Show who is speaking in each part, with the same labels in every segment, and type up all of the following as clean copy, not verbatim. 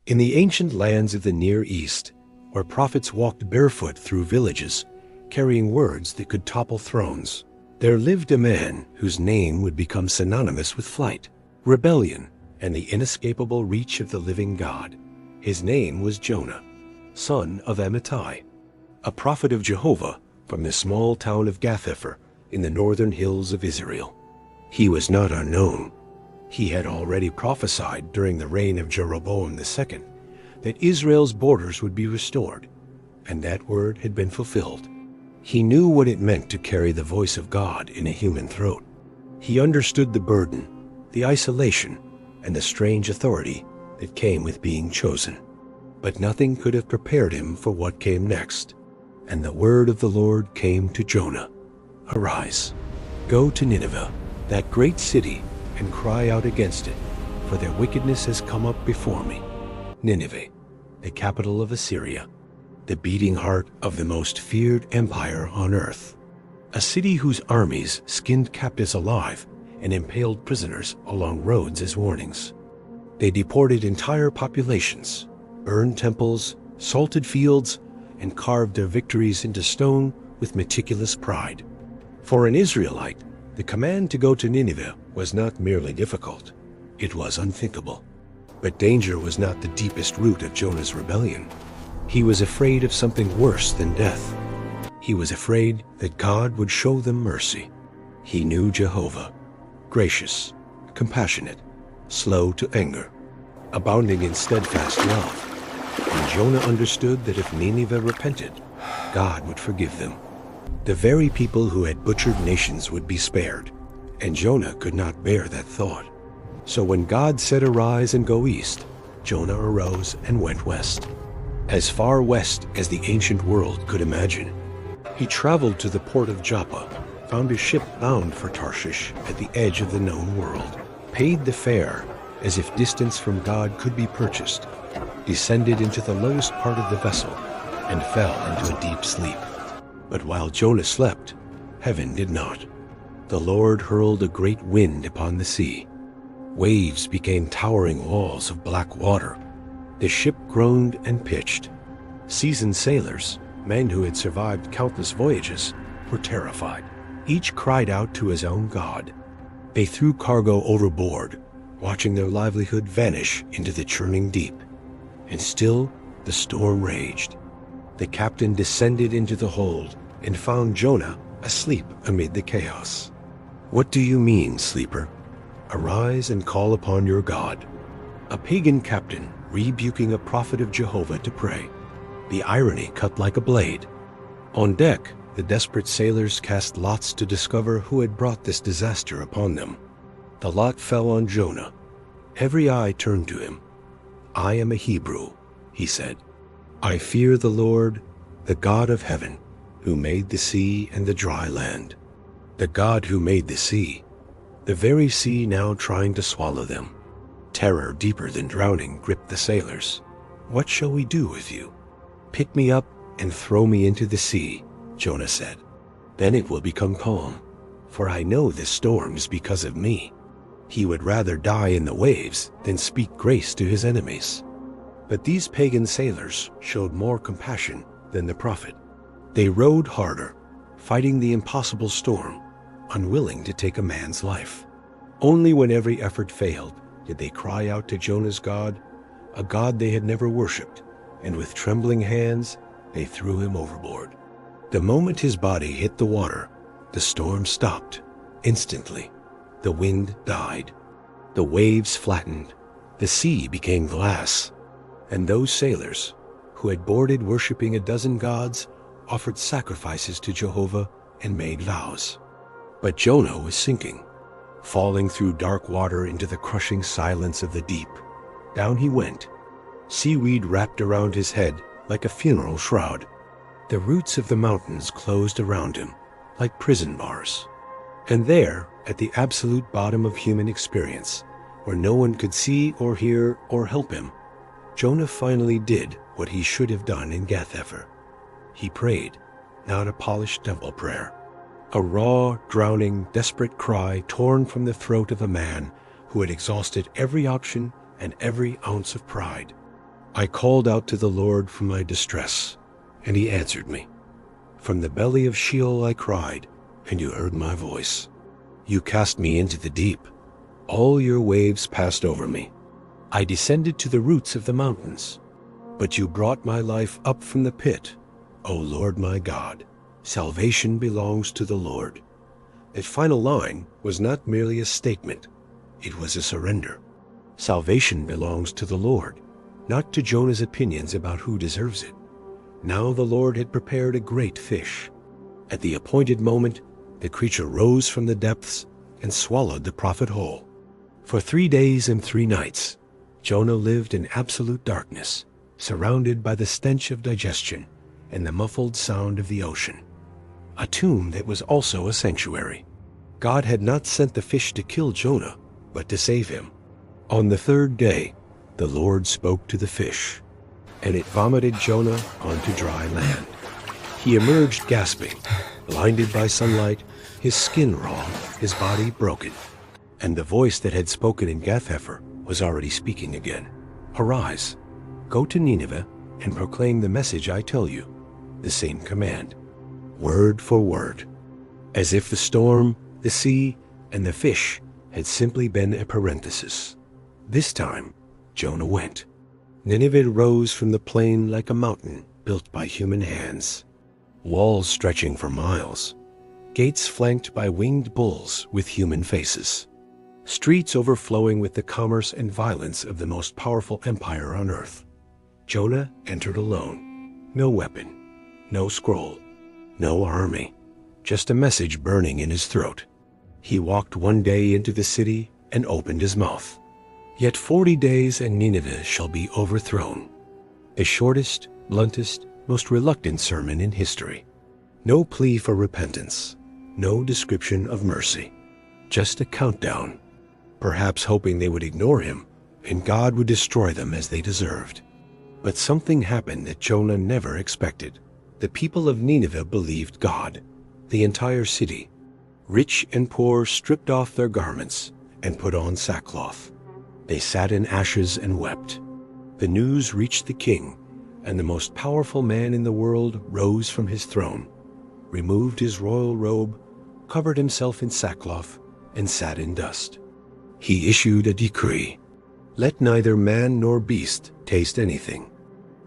Speaker 1: In the ancient lands of the Near East, where prophets walked barefoot through villages, carrying words that could topple thrones, there lived a man whose name would become synonymous with flight, rebellion, and the inescapable reach of the living God. His name was Jonah, son of Amittai, a prophet of Jehovah from the small town of Gath-hepher in the northern hills of Israel. He was not unknown. He had already prophesied during the reign of Jeroboam II that Israel's borders would be restored, and that word had been fulfilled. He knew what it meant to carry the voice of God in a human throat. He understood the burden, the isolation, and the strange authority that came with being chosen. But nothing could have prepared him for what came next. And the word of the Lord came to Jonah. Arise, go to Nineveh, that great city, and cry out against it, for their wickedness has come up before me. Nineveh, the capital of Assyria, the beating heart of the most feared empire on earth. A city whose armies skinned captives alive and impaled prisoners along roads as warnings. They deported entire populations, burned temples, salted fields, and carved their victories into stone with meticulous pride. For an Israelite, the command to go to Nineveh was not merely difficult, it was unthinkable. But danger was not the deepest root of Jonah's rebellion. He was afraid of something worse than death. He was afraid that God would show them mercy. He knew Jehovah, gracious, compassionate, slow to anger, abounding in steadfast love. And Jonah understood that if Nineveh repented, God would forgive them. The very people who had butchered nations would be spared, and Jonah could not bear that thought. So when God said, "Arise and go east," Jonah arose and went west, as far west as the ancient world could imagine. He traveled to the port of Joppa, found a ship bound for Tarshish at the edge of the known world, paid the fare as if distance from God could be purchased, descended into the lowest part of the vessel, and fell into a deep sleep. But while Jonah slept, heaven did not. The Lord hurled a great wind upon the sea. Waves became towering walls of black water. The ship groaned and pitched. Seasoned sailors, men who had survived countless voyages, were terrified. Each cried out to his own God. They threw cargo overboard, watching their livelihood vanish into the churning deep. And still the storm raged. The captain descended into the hold and found Jonah asleep amid the chaos. "What do you mean, sleeper? Arise and call upon your God." A pagan captain rebuking a prophet of Jehovah to pray. The irony cut like a blade. On deck, the desperate sailors cast lots to discover who had brought this disaster upon them. The lot fell on Jonah. Every eye turned to him. "I am a Hebrew," he said. "I fear the Lord, the God of heaven, who made the sea and the dry land." The God who made the sea, the very sea now trying to swallow them. Terror deeper than drowning gripped the sailors. "What shall we do with you?" "Pick me up and throw me into the sea," Jonah said. "Then it will become calm, for I know this storm is because of me." He would rather die in the waves than speak grace to his enemies. But these pagan sailors showed more compassion than the prophet. They rowed harder, fighting the impossible storm, unwilling to take a man's life. Only when every effort failed did they cry out to Jonah's God, a God they had never worshipped, and with trembling hands they threw him overboard. The moment his body hit the water, the storm stopped. Instantly, the wind died. The waves flattened. The sea became glass. And those sailors, who had boarded worshiping a dozen gods, offered sacrifices to Jehovah and made vows. But Jonah was sinking, falling through dark water into the crushing silence of the deep. Down he went, seaweed wrapped around his head like a funeral shroud. The roots of the mountains closed around him like prison bars. And there, at the absolute bottom of human experience, where no one could see or hear or help him, Jonah finally did what he should have done in Gath-hepher. He prayed, not a polished temple prayer. A raw, drowning, desperate cry torn from the throat of a man who had exhausted every option and every ounce of pride. I called out to the Lord from my distress, and he answered me. From the belly of Sheol I cried, and you heard my voice. You cast me into the deep. All your waves passed over me. I descended to the roots of the mountains. But you brought my life up from the pit, O Lord my God. Salvation belongs to the Lord. That final line was not merely a statement. It was a surrender. Salvation belongs to the Lord, not to Jonah's opinions about who deserves it. Now the Lord had prepared a great fish. At the appointed moment, the creature rose from the depths and swallowed the prophet whole. For 3 days and 3 nights, Jonah lived in absolute darkness, surrounded by the stench of digestion and the muffled sound of the ocean. A tomb that was also a sanctuary. God had not sent the fish to kill Jonah, but to save him. On the 3rd day, the Lord spoke to the fish, and it vomited Jonah onto dry land. He emerged gasping, blinded by sunlight, his skin raw, his body broken. And the voice that had spoken in Gath-hepher was already speaking again. Arise, go to Nineveh and proclaim the message I tell you, the same command, word for word. As if the storm, the sea, and the fish had simply been a parenthesis. This time, Jonah went. Nineveh rose from the plain like a mountain built by human hands. Walls stretching for miles. Gates flanked by winged bulls with human faces. Streets overflowing with the commerce and violence of the most powerful empire on earth. Jonah entered alone. No weapon, no scroll, no army, just a message burning in his throat. He walked one day into the city and opened his mouth. Yet 40 days and Nineveh shall be overthrown. The shortest, bluntest, most reluctant sermon in history. No plea for repentance, no description of mercy. Just a countdown, perhaps hoping they would ignore him and God would destroy them as they deserved. But something happened that Jonah never expected. The people of Nineveh believed God. The entire city, rich and poor, stripped off their garments and put on sackcloth. They sat in ashes and wept. The news reached the king, and the most powerful man in the world rose from his throne, removed his royal robe, covered himself in sackcloth, and sat in dust. He issued a decree. Let neither man nor beast taste anything.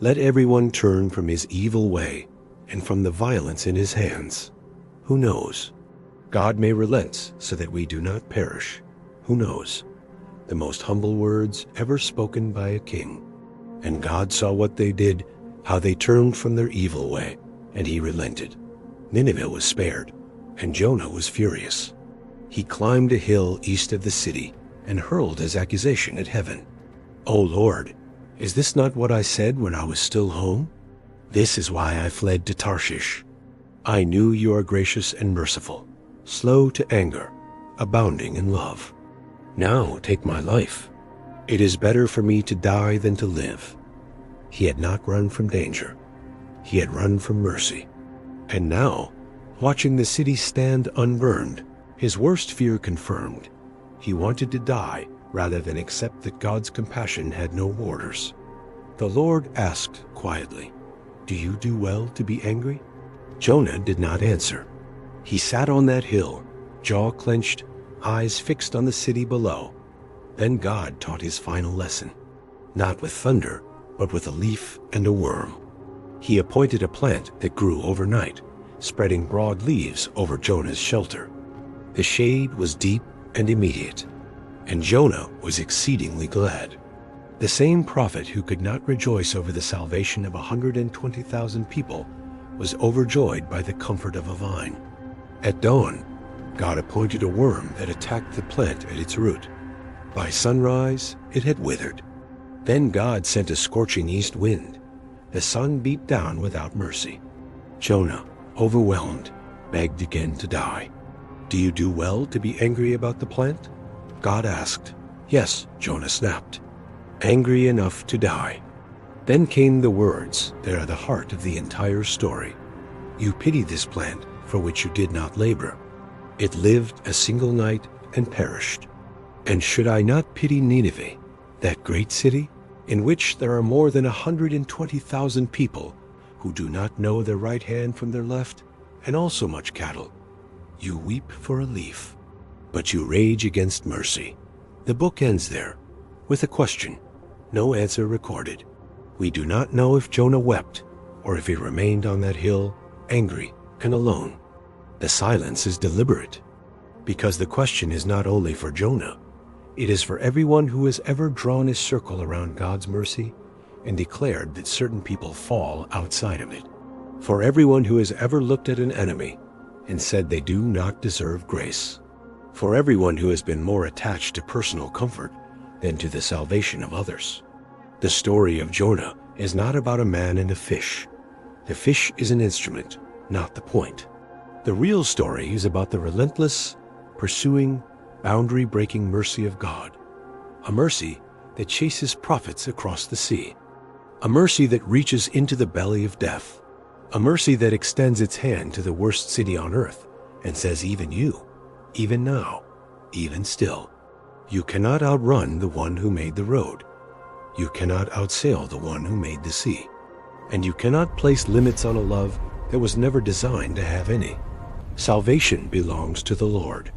Speaker 1: Let everyone turn from his evil way and from the violence in his hands. Who knows? God may relent so that we do not perish. Who knows? The most humble words ever spoken by a king. And God saw what they did, how they turned from their evil way, and he relented. Nineveh was spared, and Jonah was furious. He climbed a hill east of the city and hurled his accusation at heaven. O Lord, is this not what I said when I was still home? This is why I fled to Tarshish. I knew you are gracious and merciful, slow to anger, abounding in love. Now take my life. It is better for me to die than to live. He had not run from danger. He had run from mercy. And now, watching the city stand unburned, his worst fear confirmed, he wanted to die rather than accept that God's compassion had no borders. The Lord asked quietly, "Do you do well to be angry?" Jonah did not answer. He sat on that hill, jaw clenched, eyes fixed on the city below. Then God taught his final lesson, not with thunder, but with a leaf and a worm. He appointed a plant that grew overnight, spreading broad leaves over Jonah's shelter. The shade was deep and immediate, and Jonah was exceedingly glad. The same prophet who could not rejoice over the salvation of 120,000 people was overjoyed by the comfort of a vine. At dawn, God appointed a worm that attacked the plant at its root. By sunrise, it had withered. Then God sent a scorching east wind. The sun beat down without mercy. Jonah, overwhelmed, begged again to die. Do you do well to be angry about the plant? God asked. Yes, Jonah snapped. Angry enough to die. Then came the words that are the heart of the entire story. You pity this plant for which you did not labor. It lived a single night and perished. And should I not pity Nineveh, that great city? in which there are more than 120,000 people who do not know their right hand from their left, and also much cattle. You weep for a leaf, but you rage against mercy. The book ends there, with a question, no answer recorded. We do not know if Jonah wept, or if he remained on that hill, angry and alone. The silence is deliberate, because the question is not only for Jonah, it is for everyone who has ever drawn a circle around God's mercy and declared that certain people fall outside of it. For everyone who has ever looked at an enemy and said they do not deserve grace. For everyone who has been more attached to personal comfort than to the salvation of others. The story of Jonah is not about a man and a fish. The fish is an instrument, not the point. The real story is about the relentless, pursuing, boundary-breaking mercy of God. A mercy that chases prophets across the sea. A mercy that reaches into the belly of death. A mercy that extends its hand to the worst city on earth and says, even you, even now, even still, you cannot outrun the one who made the road. You cannot outsail the one who made the sea. And you cannot place limits on a love that was never designed to have any. Salvation belongs to the Lord.